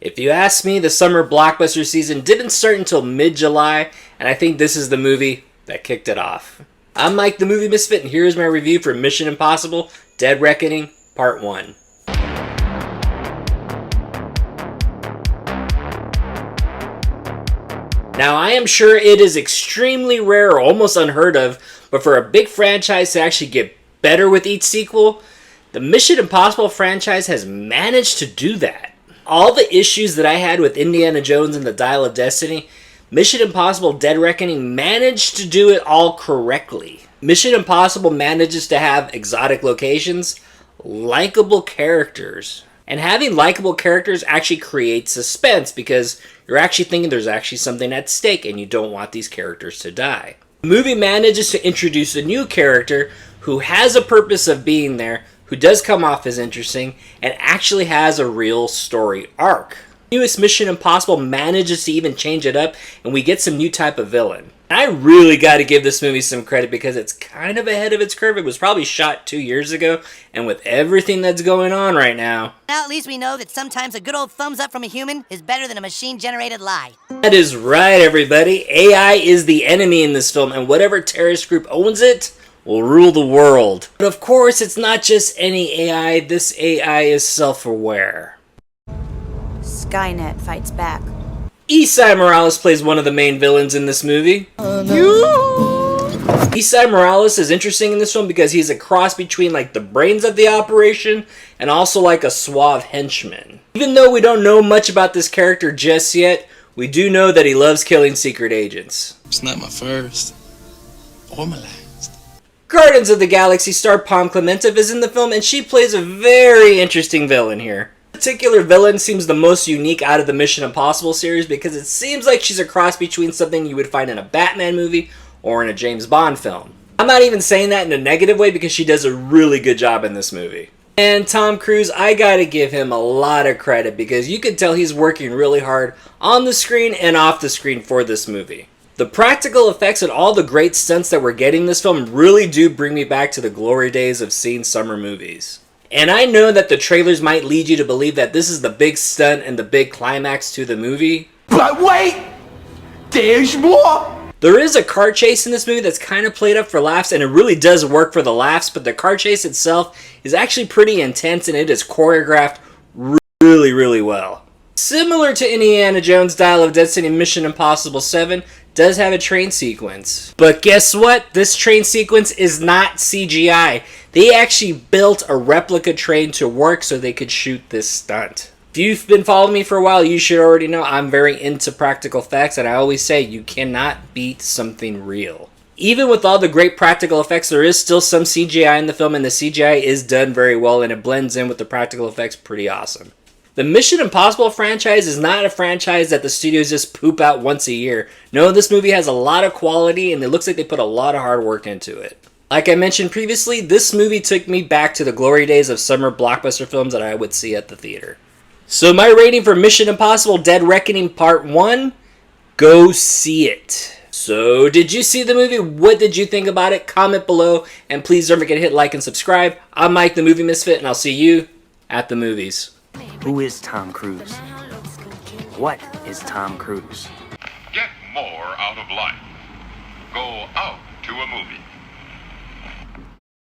If you ask me, the summer blockbuster season didn't start until mid-July, and I think this is the movie that kicked it off. I'm Mike the Movie Misfit, and here's my review for Mission Impossible: Dead Reckoning Part 1. Now, I am sure it is extremely rare or almost unheard of, but for a big franchise to actually get better with each sequel, the Mission Impossible franchise has managed to do that. All the issues that I had with Indiana Jones and the Dial of Destiny, Mission Impossible: Dead Reckoning managed to do it all correctly. Mission Impossible manages to have exotic locations, likable characters, and having likable characters actually creates suspense because you're actually thinking there's actually something at stake and you don't want these characters to die. The movie manages to introduce a new character who has a purpose of being there, who does come off as interesting, and actually has a real story arc. The newest Mission Impossible manages to even change it up, and we get some new type of villain. I really got to give this movie some credit because it's kind of ahead of its curve. It was probably shot 2 years ago, and with everything that's going on right now... Now at least we know that sometimes a good old thumbs up from a human is better than a machine-generated lie. That is right, everybody. AI is the enemy in this film, and whatever terrorist group owns it will rule the world. But of course, it's not just any AI. This AI is self-aware. Skynet fights back. Esai Morales plays one of the main villains in this movie. Esai Morales is interesting in this film because he's a cross between like the brains of the operation and also like a suave henchman. Even though we don't know much about this character just yet, we do know that he loves killing secret agents. It's not my first or my last. Guardians of the Galaxy star Pom Klementieff is in the film, and she plays a very interesting villain here. This particular villain seems the most unique out of the Mission Impossible series because it seems like she's a cross between something you would find in a Batman movie or in a James Bond film. I'm not even saying that in a negative way because she does a really good job in this movie. And Tom Cruise, I gotta give him a lot of credit because you can tell he's working really hard on the screen and off the screen for this movie. The practical effects and all the great stunts that we're getting in this film really do bring me back to the glory days of seeing summer movies. And I know that the trailers might lead you to believe that this is the big stunt and the big climax to the movie. But wait! There's more! There is a car chase in this movie that's kind of played up for laughs, and it really does work for the laughs, but the car chase itself is actually pretty intense and it is choreographed really well. Similar to Indiana Jones, Dial of Destiny, Mission Impossible 7 does have a train sequence. But guess what? This train sequence is not CGI. They actually built a replica train to work so they could shoot this stunt. If you've been following me for a while, you should already know I'm very into practical effects, and I always say you cannot beat something real. Even with all the great practical effects, there is still some CGI in the film, and the CGI is done very well, and it blends in with the practical effects pretty awesome. The Mission Impossible franchise is not a franchise that the studios just poop out once a year. No, this movie has a lot of quality and it looks like they put a lot of hard work into it. Like I mentioned previously, this movie took me back to the glory days of summer blockbuster films that I would see at the theater. So my rating for Mission Impossible: Dead Reckoning Part 1, go see it. So did you see the movie? What did you think about it? Comment below, and please don't forget to hit like and subscribe. I'm Mike the Movie Misfit, and I'll see you at the movies. Who is Tom Cruise? What is Tom Cruise? Get more out of life. Go out to a movie.